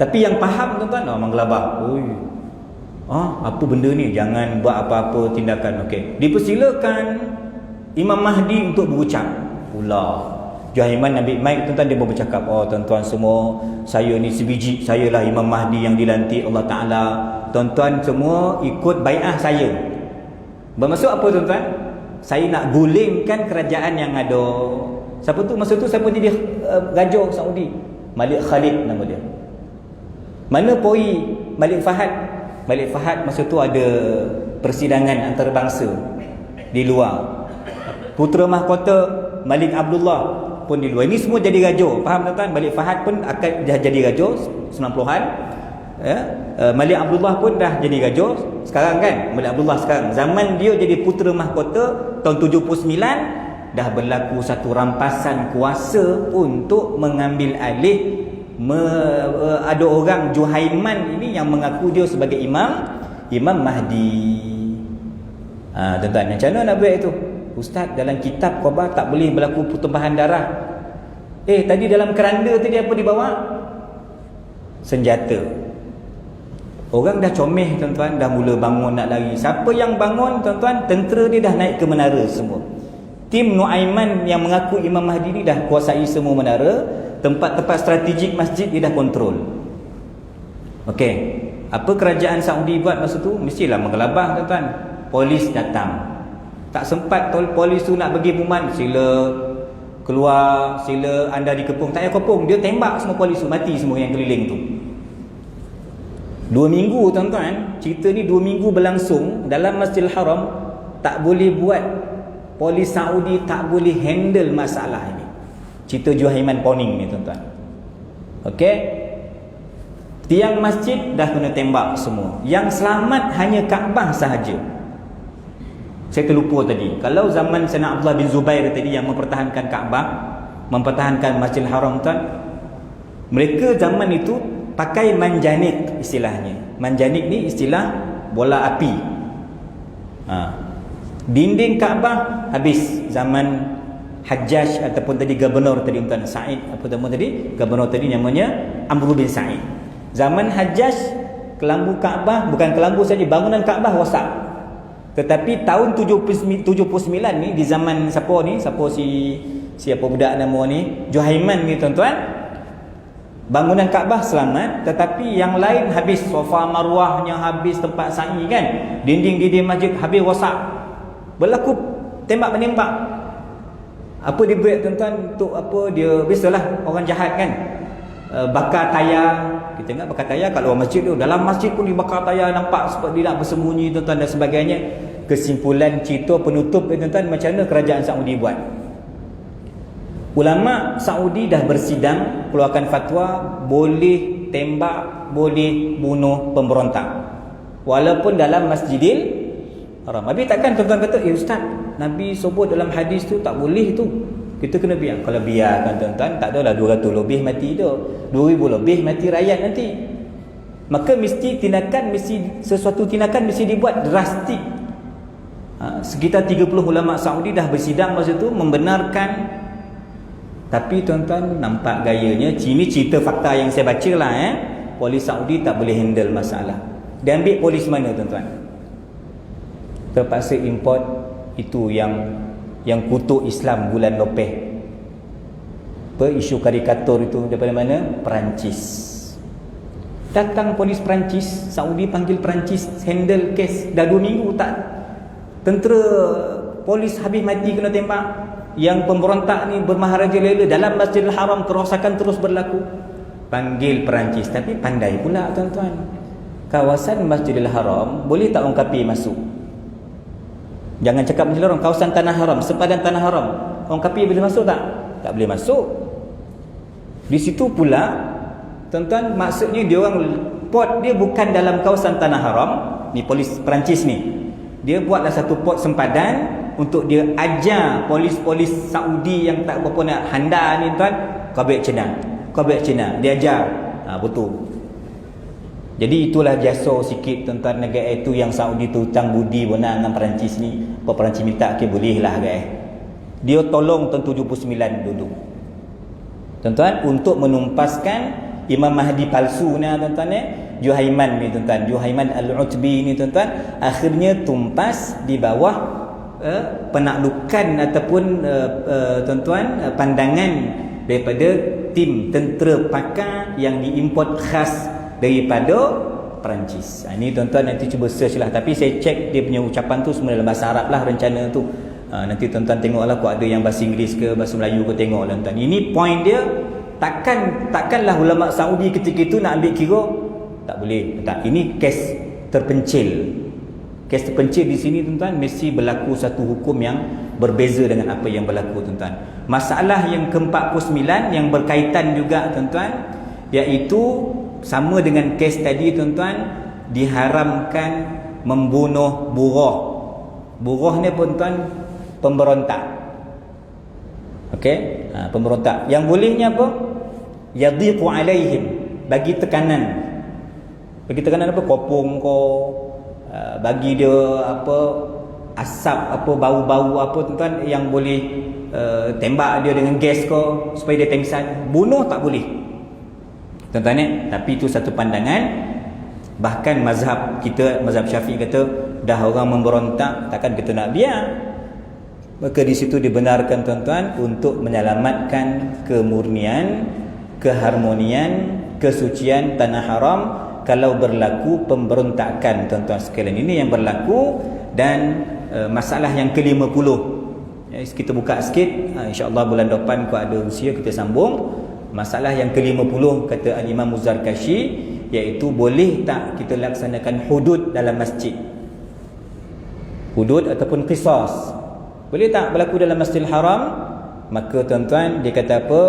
Tapi yang faham tuan-tuan, menggelabah, apa benda ni, jangan buat apa-apa tindakan. Okey, dipersilakan Imam Mahdi untuk berucap pula. Juhaiman ambil mic tuan-tuan, dia bercakap, tuan-tuan semua, saya ni sebiji, saya lah Imam Mahdi yang dilantik Allah Ta'ala, tuan-tuan semua ikut bai'ah saya. Bermaksud apa tuan-tuan? Saya nak gulingkan kerajaan yang ada. Siapa tu masa tu, siapa jadi raja Saudi? Malik Khalid nama dia. Mana poi Malik Fahad? Malik Fahad masa tu ada persidangan antarabangsa di luar. Putera mahkota Malik Abdullah pun di luar. Ini semua jadi raja. Faham tuan-tuan? Malik Fahad pun akan dah jadi raja 90-an. Malik Abdullah pun dah jadi raja sekarang kan. Malik Abdullah sekarang, zaman dia jadi putera mahkota tahun 79, dah berlaku satu rampasan kuasa untuk mengambil alih. Ada orang Juhaiman ini yang mengaku dia sebagai Imam Mahdi. Tuan-tuan, macam mana nak buat itu? Ustaz, dalam kitab khabar tak boleh berlaku pertumpahan darah. Tadi dalam keranda tadi apa dibawa? Senjata. Orang dah comel tuan-tuan, dah mula bangun nak lari. Siapa yang bangun tuan-tuan? Tentera dia dah naik ke menara semua. Tim Nuaiman yang mengaku Imam Mahdi ni dah kuasai semua menara, tempat-tempat strategik masjid dia dah kontrol. Okey, apa kerajaan Saudi buat masa tu? Mestilah menggelabah tuan-tuan. Polis datang. Tak sempat polis tu nak bagi pengumuman, sila keluar, sila anda dikepung. Tak payah kepung, dia tembak semua polis tu, mati semua yang keliling tu. 2 minggu tuan-tuan, cerita ni 2 minggu berlangsung dalam Masjidil Haram. Tak boleh buat, polis Saudi tak boleh handle masalah ini. Cerita Juhaiman Poning ni tuan-tuan. Okey, tiang masjid dah kena tembak semua. Yang selamat hanya Kaabah sahaja. Saya terlupa tadi, kalau zaman Sayyidina Abdullah bin Zubair tadi yang mempertahankan Kaabah, mempertahankan Masjidil Haram tuan, mereka zaman itu pakai manjanik istilahnya. Manjanik ni istilah bola api. Dinding Kaabah habis zaman Hajjaj ataupun tadi gubernur tadi tuan, Said apa nama tadi? Gubernur tadi namanya Amr bin Said. Zaman Hajjaj, kelambu Kaabah, bukan kelambu saja, bangunan Kaabah rosak. Tetapi tahun 79 ni, di zaman siapa budak nama ni, Juhaiman ni tuan-tuan, bangunan Kaabah selamat, tetapi yang lain habis. Sofa marwahnya habis, tempat sa'i kan, dinding-dinding masjid habis rosak. Berlaku tembak-menembak. Apa dia buat tuan-tuan? Untuk apa dia? Biasalah orang jahat kan, bakar tayar. Kita ingat bakar tayar kat luar masjid tu, dalam masjid pun dibakar tayar, nampak sebab dia nak bersembunyi tuan-tuan dan sebagainya. Kesimpulan cerita penutup tuan-tuan, macam mana kerajaan Saudi buat? Ulama Saudi dah bersidang, keluarkan fatwa boleh tembak, boleh bunuh pemberontak walaupun dalam Masjidil Haram. Habis takkan tuan-tuan kata, ustaz, Nabi sebut dalam hadis tu tak boleh tu, kita kena biar. Kalau biarkan tuan-tuan, tak adalah 200 lebih mati tu, 2000 lebih mati rakyat nanti. Maka sesuatu tindakan mesti dibuat drastik. Sekitar 30 ulama Saudi dah bersidang masa tu membenarkan. Tapi tuan-tuan nampak gayanya, ini cerita fakta yang saya baca lah, polis Saudi tak boleh handle masalah. Dia ambil polis mana tuan-tuan? Terpaksa import itu yang kutuk Islam bulan Lopeh. Isu karikatur itu daripada mana? Perancis. Datang polis Perancis, Saudi panggil Perancis handle kes. Dah 2 minggu tak, tentera polis habis mati kena tembak. Yang pemberontak ni bermaharajalela dalam Masjidil Haram, kerosakan terus berlaku. Panggil Perancis. Tapi pandai pula tuan-tuan, kawasan Masjidil Haram boleh tak orang kafir masuk? Jangan cakap Masjidil Haram, kawasan Tanah Haram, sepadan Tanah Haram, orang kafir boleh masuk tak? Tak boleh masuk. Di situ pula tuan-tuan, maksudnya dia orang port dia bukan dalam kawasan Tanah Haram. Ni polis Perancis ni, dia buatlah satu port sempadan untuk dia ajar polis-polis Saudi yang tak berapa nak handa ni tuan, kau baik Cina, dia ajar. Betul. Jadi itulah jasa sikit tuan-tuan negara itu yang Saudi tu hutang budi benar dengan Perancis ni. Apa Perancis minta, okay, boleh lah guys. Dia tolong tahun 79 dulu tuan-tuan untuk menumpaskan Imam Mahdi palsu ni tuan-tuan, Juhaiman ni tuan-tuan, Juhaiman Al-Utbi ni tuan-tuan, akhirnya tumpas di bawah penaklukan ataupun tuan-tuan pandangan daripada tim tentera pakar yang diimport khas daripada Perancis. Ini tuan-tuan nanti cuba search lah, tapi saya cek dia punya ucapan tu semua dalam bahasa Arab lah rencana tu. Nanti tuan-tuan tengoklah, kok ada yang bahasa Inggeris ke bahasa Melayu ke, tengoklah tuan. Ini point dia. Takkanlah ulama Saudi ketika itu nak ambil kira, tak boleh. Tak, ini kes terpencil. Kes terpencil di sini tuan-tuan, mesti berlaku satu hukum yang berbeza dengan apa yang berlaku tuan-tuan. Masalah yang ke-49 yang berkaitan juga tuan-tuan, iaitu sama dengan kes tadi tuan-tuan, diharamkan membunuh buruh. Buruh ni tuan-tuan pemberontak. Okey, pemberontak. Yang bolehnya apa? Yadhiqu alaihim, bagi tekanan. Bagi tekanan apa? Kopong ko, bagi dia apa, asap apa, bau-bau apa tuan-tuan, yang boleh tembak dia dengan gas ko supaya dia pengsan. Bunuh tak boleh tuan-tuan. Tapi itu satu pandangan. Bahkan mazhab kita, mazhab Syafi'i kata, dah orang memberontak, takkan kita nak biar. Maka di situ dibenarkan tuan-tuan untuk menyelamatkan kemurnian, keharmonian, kesucian tanah haram kalau berlaku pemberontakan tuan-tuan sekalian. Ini yang berlaku. Dan masalah yang ke-50, kita buka sikit, insya-Allah bulan depan kalau ada usia kita sambung. Masalah yang ke-50 kata Al-Imam Zarkashi, iaitu boleh tak kita laksanakan hudud dalam masjid? Hudud ataupun qisas boleh tak berlaku dalam Masjidil Haram? Maka tuan-tuan, dia kata apa?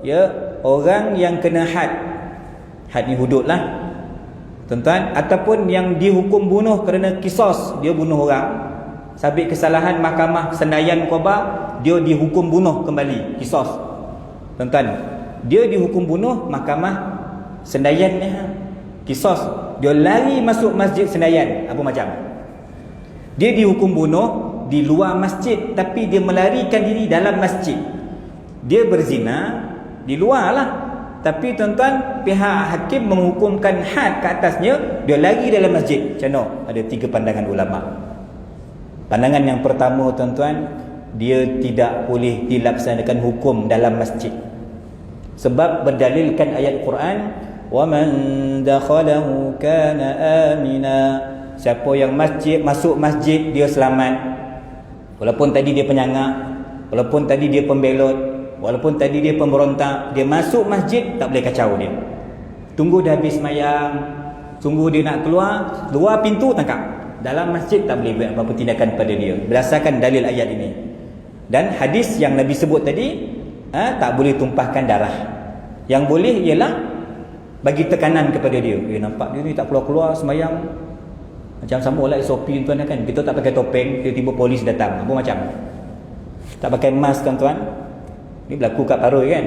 Ya, orang yang kena had ni hudud lah tuan-tuan, ataupun yang dihukum bunuh kerana kisos, dia bunuh orang, sabit kesalahan mahkamah Sendayan Qoba, dia dihukum bunuh kembali, kisos tuan-tuan. Dia dihukum bunuh mahkamah Sendayan ni, kisos, dia lari masuk masjid Sendayan, apa macam? Dia dihukum bunuh di luar masjid, tapi dia melarikan diri dalam masjid. Dia berzina di luar lah, tapi tuan-tuan, pihak hakim menghukumkan had ke atasnya, dia lari dalam masjid. Macam mana? Ada 3 pandangan ulama. Pandangan yang pertama tuan-tuan, dia tidak boleh dilaksanakan hukum dalam masjid, sebab berdalilkan ayat Quran, wa man dakhalahu kana amina. Siapa yang masuk masjid, dia selamat. Walaupun tadi dia penyangak, walaupun tadi dia pembelot, walaupun tadi dia pemberontak, dia masuk masjid tak boleh kacau dia. Tunggu dah habis sembahyang, tunggu dia nak keluar pintu tangkap. Dalam masjid tak boleh buat apa-apa tindakan pada dia, berdasarkan dalil ayat ini. Dan hadis yang Nabi sebut tadi, tak boleh tumpahkan darah. Yang boleh ialah bagi tekanan kepada dia. Nampak dia ni tak keluar-keluar sembahyang. Macam sama lah SOP tuan kan. Kita tak pakai topeng, tiba-tiba polis datang. Apa macam? Tak pakai mask tuan. Ni berlaku kat Paroi kan.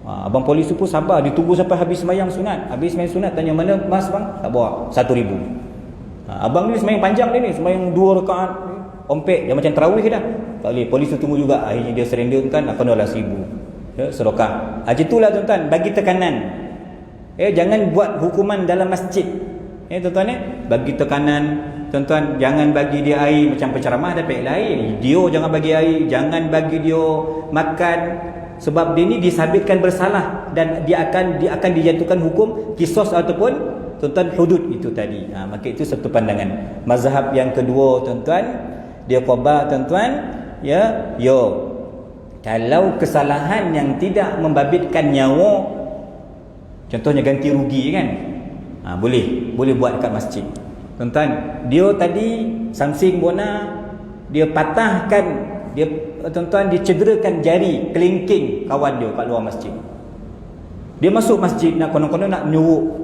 Abang polis tu pun sabar, ditunggu sampai habis sembahyang sunat. Habis sembahyang sunat tanya mana mask bang? Tak bawa. 1,000. Abang ni sembahyang panjang dia ni, sembahyang 2 rakaat. Ompek dia macam tarawih dah. Tak boleh, polis tu tunggu juga. Akhirnya dia surrender kan, akan dah 1,000. Ya, sedekah. Itulah tuan-tuan, bagi tekanan. Jangan buat hukuman dalam masjid. Tuan-tuan bagi tekanan. Tuan-tuan, jangan bagi dia air macam penceramah dapat air. Dia jangan bagi air, jangan bagi dia makan, sebab dia ni disabitkan bersalah dan dia akan dijatuhkan hukum kisos ataupun tuan-tuan hudud itu tadi. Maka itu satu pandangan. Mazhab yang kedua tuan-tuan, dia qada tuan-tuan, kalau kesalahan yang tidak membabitkan nyawa, contohnya ganti rugi kan, boleh buat dekat masjid. Tuan-tuan, dia tadi samsing bona, dia patahkan, dia tuan-tuan dia cederakan jari kelingking kawan dia kat luar masjid. Dia masuk masjid nak konon-konon nak menyuruh.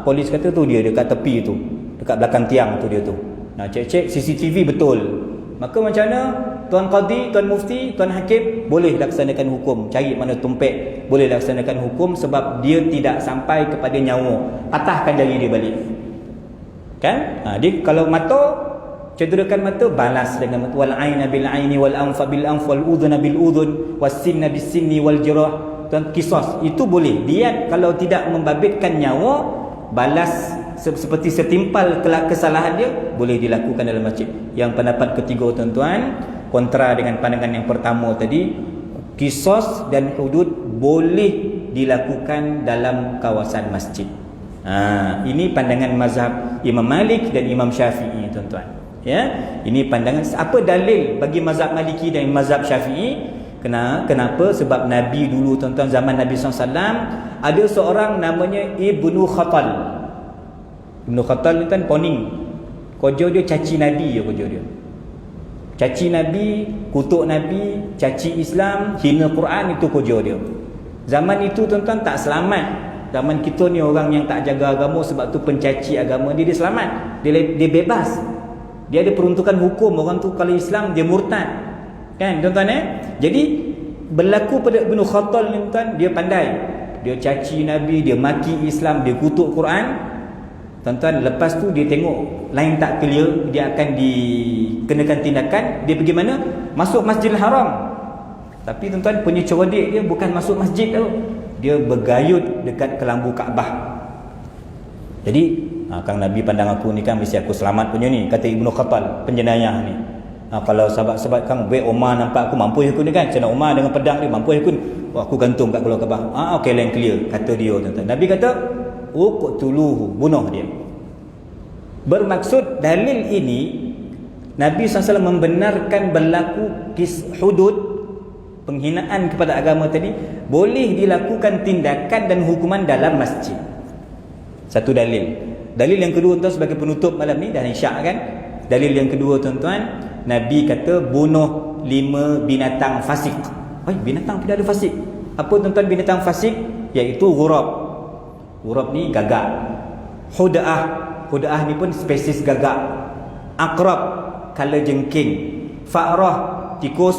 Polis kata tu dia dekat tepi tu, dekat belakang tiang tu dia tu. Cek CCTV betul. Maka macam mana Tuan Qadi, Tuan Mufti, Tuan Hakim boleh laksanakan hukum. Cari mana tumpek, boleh laksanakan hukum sebab dia tidak sampai kepada nyawa. Patahkan jari dia balik. Kan? Dia kalau mata, cederakan mata, balas dengan mata. Wal aina bil aini wal anfa bil anf wal udhuna bil udhun was sinna bis sinni wal jirah. Tuan kisos itu boleh. Dia kalau tidak membabitkan nyawa, balas seperti setimpal kesalahan dia, boleh dilakukan dalam masjid. Yang pendapat ketiga tuan-tuan, kontra dengan pandangan yang pertama tadi, kisos dan hudud boleh dilakukan dalam kawasan masjid. Ini pandangan mazhab Imam Malik dan Imam Syafi'i tuan-tuan. Ini pandangan. Apa dalil bagi mazhab Maliki dan mazhab Syafi'i? Kenapa? Sebab Nabi dulu tuan-tuan, zaman Nabi SAW, ada seorang namanya Ibnu Khattal. Ibnu Khattal ni kan poning. Kerja dia caci Nabi kerja dia. Caci Nabi, kutuk Nabi, caci Islam, hina Quran, itu kerja dia. Zaman itu tuan-tuan tak selamat. Zaman kita ni orang yang tak jaga agama, sebab tu pencaci agama dia selamat. Dia bebas. Dia ada peruntukan hukum. Orang tu kalau Islam dia murtad. Kan tuan-tuan Jadi berlaku pada Ibnu Khattal ni tuan, dia pandai. Dia caci Nabi, dia maki Islam, dia kutuk Quran. Tuan-tuan, lepas tu dia tengok lain tak clear, dia akan dikenakan tindakan. Dia pergi mana? Masuk Masjidil Haram. Tapi tuan-tuan, punya cerdik dia bukan masuk masjid tu. Dia bergayut dekat kelambu Kaabah. Jadi Kang Nabi pandang aku ni kan mesti aku selamat punya ni, kata Ibnu Khattal, penjenayah ni. Kalau sahabat-sahabat Kang Baik Omar nampak aku mampu aku ni kan, macam Omar dengan pedang dia mampu aku. Aku gantung kat keluar Kaabah. Okey, lain clear, kata dia tuan-tuan. Nabi kata uqtuluhu, bunuh dia. Bermaksud dalil ini Nabi SAW membenarkan berlaku hudud, penghinaan kepada agama tadi, boleh dilakukan tindakan dan hukuman dalam masjid. Satu dalil. Dalil yang kedua tuan, sebagai penutup malam ni dah isyak kan. Dalil yang kedua tuan-tuan, Nabi kata bunuh 5 binatang fasik. Binatang tidak ada fasik. Apa tuan-tuan binatang fasik? Iaitu ghurab. Ghurab ni gagak. Huda'ah ni pun spesies gagak. Aqrab, kalajengking. Fa'rah, tikus.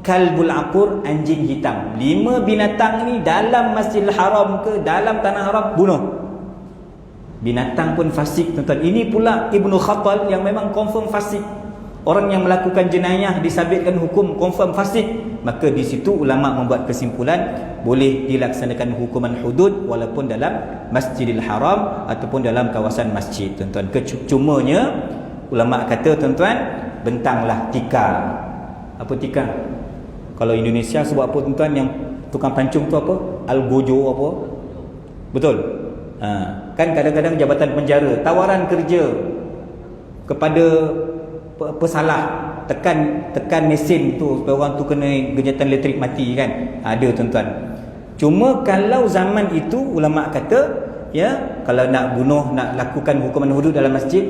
Kalbul aqur, anjing hitam. 5 binatang ni dalam Masjidil Haram ke dalam tanah haram, bunuh. Binatang pun fasik tuan-tuan. Ini pula Ibnu Khattal yang memang confirm fasik. Orang yang melakukan jenayah disabitkan hukum confirm fasik. Maka di situ ulama membuat kesimpulan boleh dilaksanakan hukuman hudud walaupun dalam Masjidil Haram ataupun dalam kawasan masjid tuan-tuan. Cumanya ulama kata tuan-tuan, bentanglah tikar. Apa tikar? Kalau Indonesia sebab apa tuan-tuan, yang tukang pancung tu apa? Algojo apa? Betul? Kan kadang-kadang jabatan penjara tawaran kerja kepada pesalah, tekan mesin tu supaya orang tu kena genjatan elektrik mati kan. Ada tuan-tuan. Cuma kalau zaman itu ulama kata kalau nak bunuh, nak lakukan hukuman hudud dalam masjid,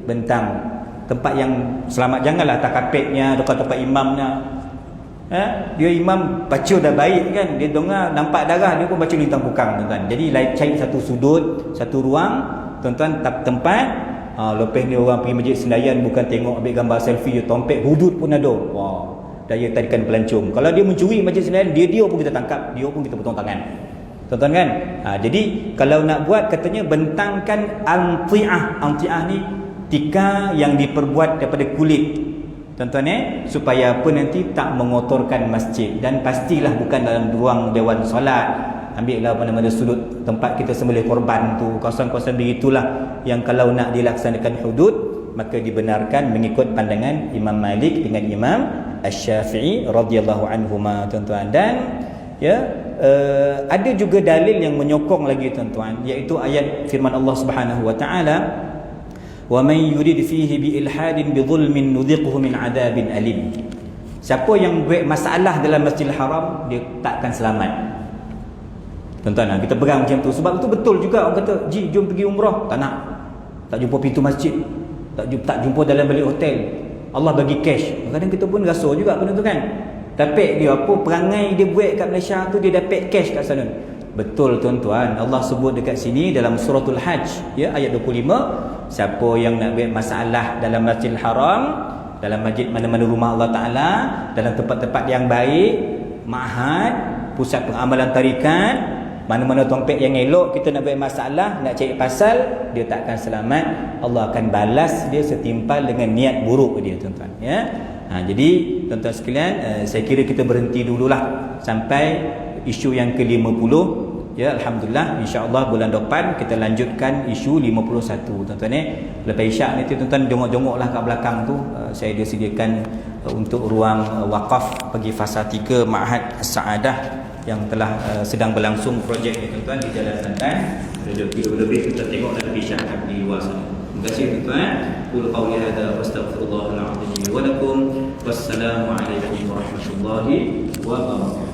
bentang tempat yang selamat. Janganlah atas kapetnya, dekat tempat imamnya. Dia imam baca dah baik kan, dia dengar nampak darah dia pun baca lintang pukang tuan-tuan. Jadi cari satu sudut, satu ruang tuan-tuan, tempat lepas ni orang pergi masjid Senayan bukan tengok ambil gambar selfie, dia tompek hudud pun ada. Wah, daya tarikan pelancong. Kalau dia mencuri masjid Senayan, dia pun kita tangkap, dia pun kita potong tangan. Tuan-tuan kan? Jadi kalau nak buat katanya bentangkan anti'ah. Anti'ah ni tika yang diperbuat daripada kulit. Tuan-tuan supaya apa nanti tak mengotorkan masjid, dan pastilah bukan dalam ruang dewan solat. Ambillah mana-mana sudut tempat kita sembelih korban tu, kawasan-kawasan begitulah yang kalau nak dilaksanakan hudud maka dibenarkan mengikut pandangan Imam Malik dengan Imam Asy-Syafi'i radhiyallahu anhuma tuan-tuan. Dan ada juga dalil yang menyokong lagi tuan-tuan, iaitu ayat firman Allah Subhanahu wa taala, wa man yurid fihi bi ilhadin bi zulmin nudhiquhu min adabin alim. Siapa yang buat masalah dalam Masjidil Haram, dia takkan selamat. Tuan-tuan, kita pegang macam tu. Sebab itu betul juga orang kata, "Ji, jom pergi umrah." Tak nak. Tak jumpa pintu masjid. Tak jumpa dalam balik hotel. Allah bagi cash. Kadang kita pun rasa juga benda tu kan. Tapi dia apa perangai dia buat kat Malaysia tu, dia dapat cash kat sana. Betul tuan-tuan, Allah sebut dekat sini dalam suratul Hajj ayat 25, siapa yang nak buat masalah dalam Masjidil Haram, dalam masjid mana-mana rumah Allah Taala, dalam tempat-tempat yang baik, ma'had, pusat pengamalan tarikat, mana-mana tompek yang elok, kita nak buat masalah, nak cari pasal, dia tak akan selamat. Allah akan balas dia setimpal dengan niat buruk dia tuan-tuan. Jadi tuan-tuan sekalian, saya kira kita berhenti dululah sampai isu yang ke-50. Alhamdulillah, insya-Allah bulan depan kita lanjutkan isu 51 tuan-tuan. Lepas isyak nanti tuan-tuan jongok-jongoklah kat belakang tu, saya ada sediakan untuk ruang wakaf bagi fasa 3 Ma'had As-Sa'adah yang telah sedang berlangsung projek ni tuan-tuan di Jalan Santan. Ada lebih kita tengok dan isyak di luar sana. Terima kasih tuan-tuan. Qul qawli hadza wastaghfirullahal azim wa lakum. Wassalamu alaikum warahmatullahi wabarakatuh.